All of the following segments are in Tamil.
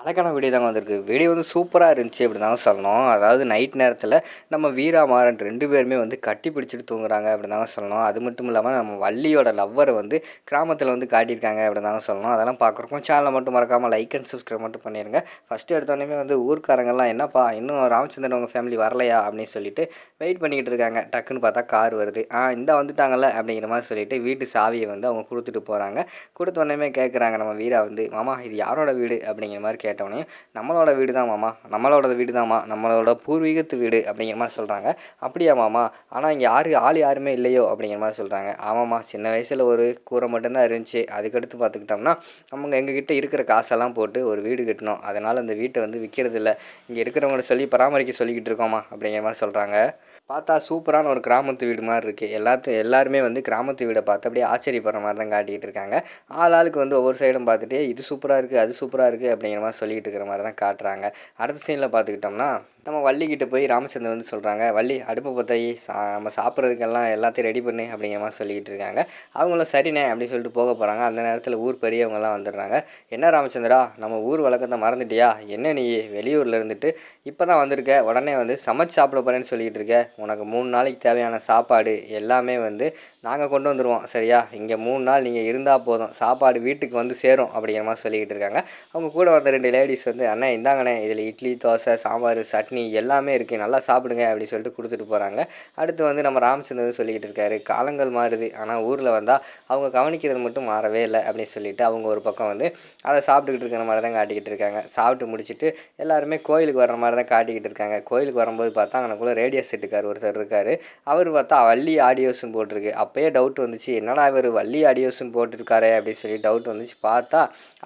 அழகான வீடியோ தாங்க வந்திருக்கு. வீடியோ வந்து சூப்பராக இருந்துச்சு அப்படின்னு தாங்க சொல்லணும். அதாவது நைட் நேரத்தில் நம்ம வீரா மாறன் 2 பேருமே வந்து கட்டி பிடிச்சிட்டு தூங்குறாங்க அப்படின்னு தாங்க சொல்லணும். அது மட்டும் இல்லாமல் நம்ம வள்ளியோட லவ்வரை வந்து கிராமத்தில் வந்து காட்டியிருக்காங்க அப்படின்னு தாங்க சொல்லணும். அதெல்லாம் பார்க்குறப்போ சேனலை மட்டும் மறக்காமல் லைக் அண்ட் சப்ஸ்கிரைப் மட்டும் பண்ணிடுங்க. ஃபஸ்ட்டு எடுத்தோடனே வந்து ஊர்க்காரங்கெல்லாம் என்னப்பா இன்னும் ராமச்சந்திரன் உங்கள் ஃபேமிலி வரலையா அப்படின்னு சொல்லிட்டு வெயிட் பண்ணிக்கிட்டு இருக்காங்க. டக்குன்னு பார்த்தா கார் வருது. இந்த வந்துட்டாங்கல்ல அப்படிங்கிற மாதிரி சொல்லிட்டு வீட்டு சாவியை வந்து அவங்க கொடுத்துட்டு போகிறாங்க. கொடுத்த உடனே கேட்குறாங்க நம்ம வீரா வந்து, மாமா இது யாரோட வீடு அப்படிங்கிற மாதிரி கேட்டவொடனே, நம்மளோட வீடு தான் மாமா, நம்மளோட வீடு தான்மா, நம்மளோட பூர்வீகத்து வீடு அப்படிங்கிற மாதிரி சொல்கிறாங்க. அப்படியா மாமா, ஆனால் இங்கே ஆள் யாருமே இல்லையோ அப்படிங்கிற மாதிரி சொல்கிறாங்க. ஆமாம்மா, சின்ன வயசில் ஒரு கூரை மட்டும்தான் இருந்துச்சு. அதுக்கடுத்து பார்த்துக்கிட்டோம்னா நம்ம எங்ககிட்ட இருக்கிற காசெல்லாம் போட்டு ஒரு வீடு கட்டினோம். அதனால் அந்த வீட்டை வந்து விற்கிறது இல்லை, இங்கே இருக்கிறவங்கள சொல்லி பராமரிக்க சொல்லிக்கிட்டு இருக்கோமா அப்படிங்கிற மாதிரி சொல்கிறாங்க. பார்த்தா சூப்பரான ஒரு கிராமத்து வீடு மாதிரி இருக்குது. எல்லாருமே வந்து கிராமத்து வீடை பார்த்து அப்படியே ஆச்சரியப்படுற மாதிரி தான் காட்டிகிட்டு இருக்காங்க. ஆளுக்கு வந்து ஒவ்வொரு சைடும் பார்த்துட்டு இது சூப்பராக இருக்குது, அது சூப்பராக இருக்குது அப்படிங்கிற மாதிரி சொல்லிக்கிட்டு இருக்கிற மாதிரி தான் காட்டுறாங்க. அடுத்த சீனில் பார்த்துக்கிட்டோம்னா நம்ம வள்ளிக்கிட்ட போய் ராமச்சந்திரன் வந்து சொல்கிறாங்க, வள்ளி அடுப்பை பற்றி நம்ம சாப்பிட்றதுக்கெல்லாம் எல்லாத்தையும் ரெடி பண்ணு அப்படிங்கிற மாதிரி சொல்லிக்கிட்டு இருக்காங்க. அவங்களும் சரிண்ணே அப்படின்னு சொல்லிட்டு போக போகிறாங்க. அந்த நேரத்தில் ஊர் பெரியவங்கெல்லாம் வந்துடுறாங்க. என்ன ராமச்சந்திரா, நம்ம ஊர் வழக்கத்தை மறந்துட்டியா? என்ன நீ வெளியூரில் இருந்துட்டு இப்போ தான் வந்திருக்க, உடனே வந்து சமைச்சு சாப்பிட போகிறேன்னு சொல்லிக்கிட்டு இருக்க. உனக்கு 3 நாளைக்கு தேவையான சாப்பாடு எல்லாமே வந்து நாங்கள் கொண்டு வந்துடுவோம், சரியா? இங்கே 3 நாள் நீங்கள் இருந்தால் போதும், சாப்பாடு வீட்டுக்கு வந்து சேரும் அப்படிங்கிற மாதிரி சொல்லிக்கிட்டு இருக்காங்க. அவங்க கூட வந்த 2 லேடிஸ் வந்து, அண்ணே இந்தாங்கண்ணே, இதில் இட்லி, தோசை, சாம்பார், சட்னி எல்லாமே இருக்குது, நல்லா சாப்பிடுங்க அப்படின்னு சொல்லிட்டு கொடுத்துட்டு போகிறாங்க. அடுத்து வந்து நம்ம ராமச்சந்திரன் சொல்லிக்கிட்டு இருக்காரு, காலங்கள் மாறுது, ஆனால் ஊரில் வந்தால் அவங்க கவனிக்கிறது மட்டும் மாறவே இல்லை அப்படின்னு சொல்லிட்டு அவங்க ஒரு பக்கம் வந்து அதை சாப்பிட்டுக்கிட்டு இருக்கிற மாதிரி தான் காட்டிக்கிட்டு இருக்காங்க. சாப்பிட்டு முடிச்சுட்டு எல்லாருமே கோயிலுக்கு வர்ற மாதிரி தான் காட்டிக்கிட்டு இருக்காங்க. கோயிலுக்கு வரும்போது பார்த்தா அங்கனக்குள்ளே ரேடியோ செட்டுக்கார் ஒருத்தர் இருக்கார். அவர் பார்த்தா வள்ளி ஆடியோஸ்ன்னு போட்டிருக்கு. அப்போயே டவுட் வந்துச்சு, என்னடா இவர் வள்ளி ஆடியோஸ்ன்னு போட்டிருக்காரே அப்படின்னு சொல்லி டவுட் வந்துச்சு. பார்த்தா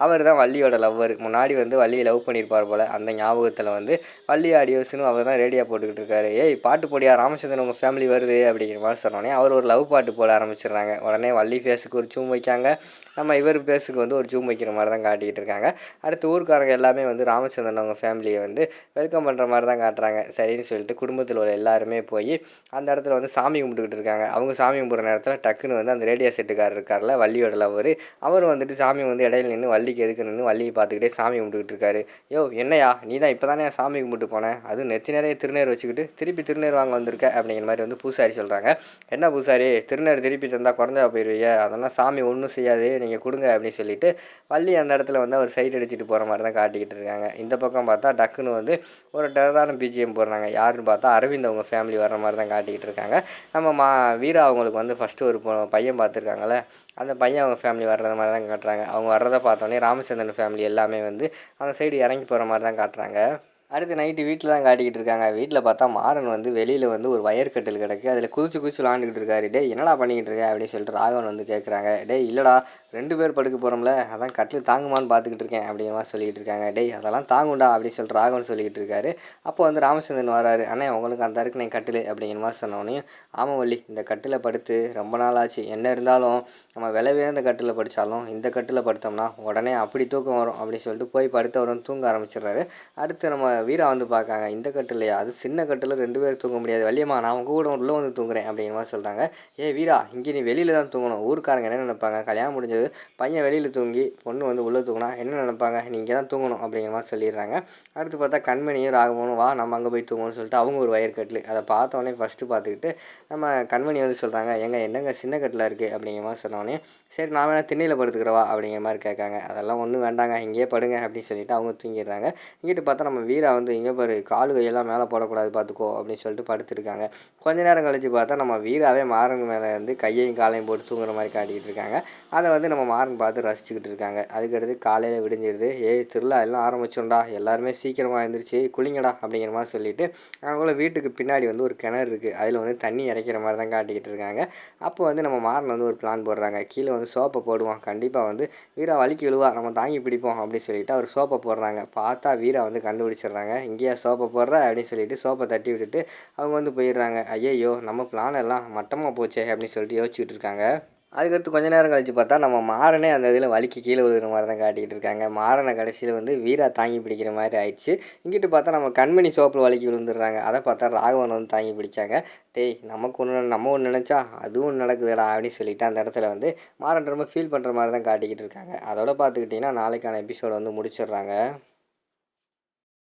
அவர் தான் வள்ளியோட லவ்வர். முன்னாடி வந்து வள்ளியை லவ் பண்ணியிருப்பார் போல். அந்த ஞாபகத்தில் வந்து வள்ளி ஆடியோஸ்ன்னு அவர் தான் ரேடியோ போட்டுக்கிட்டு இருக்காரு. ஏய் பாட்டு போடியா, ராமச்சந்திரன் உங்கள் ஃபேமிலி வருது அப்படிங்கிற மாதிரி சொன்னோடனே அவர் ஒரு லவ் பாட்டு போட ஆரம்பிச்சிடுறாங்க. உடனே வள்ளி ஃபேஸுக்கு ஒரு ஜூம் வைக்காங்க, நம்ம இவர் ஃபேஸுக்கு வந்து ஒரு ஜூம் வைக்கிற மாதிரி தான் காட்டிக்கிட்டு இருக்காங்க. அடுத்து ஊர்க்காரங்க எல்லாமே வந்து ராமச்சந்திரன் அவங்க ஃபேமிலியை வந்து வெல்கம் பண்ணுற மாதிரி தான் காட்டுறாங்க. சரின்னு சொல்லிட்டு குடும்பத்தில் உள்ள எல்லாருமே போய் அந்த இடத்துல வந்து சாமி கும்பிட்டுக்கிட்டு இருக்காங்க. அவங்க சாமி கும்பிட்ற நேரத்தில் டக்குன்னு வந்து அந்த ரேடியோ செட்டுக்காரர் இருக்கார்ல, வள்ளியோட லவ்வர், அவர் வந்துட்டு சாமி வந்து இடையில நின்று வள்ளிக்கு எதுக்கு நின்று வள்ளியை பார்த்துக்கிட்டே சாமி கும்பிட்டுக்கிட்டு இருக்காரு. யோ என்னையா, நீ தான் இப்போ தானே சாமி கும்பிட்டு போனேன், அதுவும் நெத்தி நிறைய திருநீர் வச்சுக்கிட்டு திருப்பி திருநீர் வாங்க வந்திருக்க அப்படிங்கிற மாதிரி வந்து பூசாரி சொல்கிறாங்க. என்ன பூசாரி, திருநீர் திருப்பி தந்தால் குறைஞ்சா போயிடுவீங்க, அதெல்லாம் சாமி ஒன்றும் செய்யாது, நீங்கள் கொடுங்க அப்படின்னு சொல்லிட்டு வள்ளி அந்த இடத்துல வந்து அவர் சைட் அடிச்சுட்டு போகிற மாதிரி தான் காட்டிக்கிட்டு இருக்காங்க. இந்த பக்கம் பார்த்தா டக்குன்னு வந்து ஒரு டெரரான பிஜிஎம் போடுறாங்க. யாருன்னு பார்த்தா அரவிந்த் அவங்க ஃபேமிலி வர்ற மாதிரி தான் காட்டிக்கிட்டு இருக்காங்க. நம்ம வீரா அவங்களுக்கு வந்து ஃபஸ்ட்டு ஒரு பையன் பார்த்துருக்காங்களே, அந்த பையன் அவங்க ஃபேமிலி வர்றது மாதிரி தான் காட்டுறாங்க. அவங்க வர்றதை பார்த்தோன்னே ராமச்சந்திரன் ஃபேமிலி எல்லாமே வந்து அந்த சைடு இறங்கி போகிற மாதிரி தான் காட்டுறாங்க. அடுத்து நைட்டு வீட்டில் தான் காட்டிக்கிட்டு இருக்காங்க. வீட்டில் பார்த்தா மாறன் வந்து வெளியில் வந்து ஒரு வயர் கட்டில் கிடக்கு, அதில் குதிச்சு விளாண்டுக்கிட்டு இருக்காரு. டே என்னடா பண்ணிக்கிட்டு இருக்க அப்படின்னு சொல்லிட்டு ராகவன் வந்து கேட்குறாங்க. டே இல்லைடா, 2 பேர் படுக்க போகிறோம்ல, அதான் கட்டில் தாங்குமான்னு பார்த்துக்கிட்டு இருக்கேன் அப்படிங்கிற மாதிரி சொல்லிக்கிட்டு இருக்காங்க. டேய் அதெல்லாம் தாங்குண்டா அப்படின்னு சொல்லிட்டு ராகவன் சொல்லிக்கிட்டு இருக்காரு. அப்போ வந்து ராமச்சந்திரன் வராரு. அண்ணே உங்களுக்கு அந்த இருக்கு நான் கட்டில் அப்படிங்கிற மாதிரி சொன்னோன்னே, ஆமாம் வள்ளி, இந்த கட்டில் படுத்து ரொம்ப நாள் ஆச்சு, என்ன இருந்தாலும் நம்ம விலை உயர்ந்த கட்டில் படித்தாலும் இந்த கட்டில் படுத்தோம்னா உடனே அப்படி தூக்கம் வரும் அப்படின்னு சொல்லிட்டு போய் படுத்த வரும் தூங்க ஆரம்பிச்சிடுறாரு. அடுத்து நம்ம வீரா வந்து பார்க்காங்க, இந்த கட்டிலையா, அது சின்ன கட்டில் 2 பேர் தூங்க முடியாது, வள்ளியம்மா நான் உங்கள் கூட உள்ளே வந்து தூங்குறேன் அப்படிங்கிற மாதிரி சொல்கிறாங்க. ஏ வீரா, இங்கே நீ வெளியில் தான் தூங்கணும், ஊருக்காரங்க என்ன நினைப்பாங்க, கல்யாணம் முடிஞ்சது பையன் வெளியில் தூங்கி பொண்ணு வந்து உள்ளே தூங்கினா என்ன நினைப்பாங்க, நீ இங்கே தான் தூங்கணும் அப்படிங்கிற மாதிரி சொல்லிடுறாங்க. அடுத்து பார்த்தா கண்மணியும் ராகவனும் வா நம்ம அங்கே போய் தூங்கணும்னு சொல்லிட்டு அவங்க ஒரு வயர் கட்டில், அதை பார்த்தோன்னே ஃபஸ்ட்டு பார்த்துக்கிட்டு நம்ம கண்மணி வந்து சொல்கிறாங்க, என்னங்க சின்ன கட்டில் இருக்குது அப்படிங்கிற மாதிரி சொன்னோடனே, சரி நான் வேணால் திண்ணையில் படுத்துக்கிறவா அப்படிங்கிற மாதிரி கேட்காங்க. அதெல்லாம் ஒன்றும் வேண்டாங்க, இங்கேயே படுங்க அப்படின்னு சொல்லிட்டு அவங்க தூங்கிடுறாங்க. இங்கிட்டு பார்த்தா நம்ம வீரா வந்து இங்கே பாரு, காலு கையெல்லாம் மேலே போடக்கூடாது பார்த்துக்கோ அப்படின்னு சொல்லிட்டு படுத்துருக்காங்க. கொஞ்ச நேரம் கழித்து பார்த்தா நம்ம வீராவே மாறன் மேலே வந்து கையையும் காலையும் போட்டு தூங்குற மாதிரி காட்டிக்கிட்டு இருக்காங்க. அதை வந்து நம்ம மாறன் பார்த்து ரசிச்சுக்கிட்டு இருக்காங்க. அதுக்கடுத்து காலையில் விடிஞ்சிருது. ஏய் திருவிழா எல்லாம் ஆரம்பிச்சோண்டா, எல்லாருமே சீக்கிரமாக எழுந்திரிச்சு குளிங்கடா அப்படிங்கிற மாதிரி சொல்லிட்டு அவங்கள வீட்டுக்கு பின்னாடி வந்து ஒரு கிணறு இருக்குது, அதில் வந்து தண்ணி இறைக்கிற மாதிரி தான் காட்டிக்கிட்டு இருக்காங்க. அப்போ வந்து நம்ம மாறன் வந்து ஒரு பிளான் போடுறாங்க, கீழே வந்து சோப்பை போடுவோம், கண்டிப்பாக வந்து வீரா வலிக்கு விழுவா, நம்ம தாங்கி பிடிப்போம் அப்படின்னு சொல்லிட்டு அவர் சோப்பை போடுறாங்க. பார்த்தா வீரா வந்து கண்டுபிடிச்சிடுறாங்க, இங்கேயா சோப்பை போடுற அப்படின்னு சொல்லிட்டு சோப்பை தட்டி விட்டுட்டு அவங்க வந்து போயிடுறாங்க. ஐயையோ நம்ம பிளான் எல்லாம் மட்டமாக போச்சே அப்படின்னு சொல்லிட்டு யோசிச்சுட்டு இருக்காங்க. அதுக்கடுத்து கொஞ்ச நேரம் கழிச்சு பார்த்தா நம்ம மாறனே அந்த இதில் வலிக்கு கீழே விழுகிற மாதிரி தான் காட்டிக்கிட்டு இருக்காங்க. மாறனை கடைசியில் வந்து வீரா தாங்கி பிடிக்கிற மாதிரி ஆயிடுச்சு. இங்கிட்டு பார்த்தா நம்ம கண்மணி சோப்பில் வலிக்கு விழுந்துடுறாங்க. அதை பார்த்தா ராகவன் வந்து தாங்கி பிடிச்சாங்க. டேய் நம்ம ஒன்று நினச்சா அதுவும் நடக்குதுடா அப்படின்னு சொல்லிட்டு அந்த இடத்துல வந்து மாறன் ரொம்ப ஃபீல் பண்ணுற மாதிரி தான் காட்டிக்கிட்டு இருக்காங்க. அதோட பார்த்துக்கிட்டிங்கன்னா நாளைக்கான எபிசோடு வந்து முடிச்சிடுறாங்க.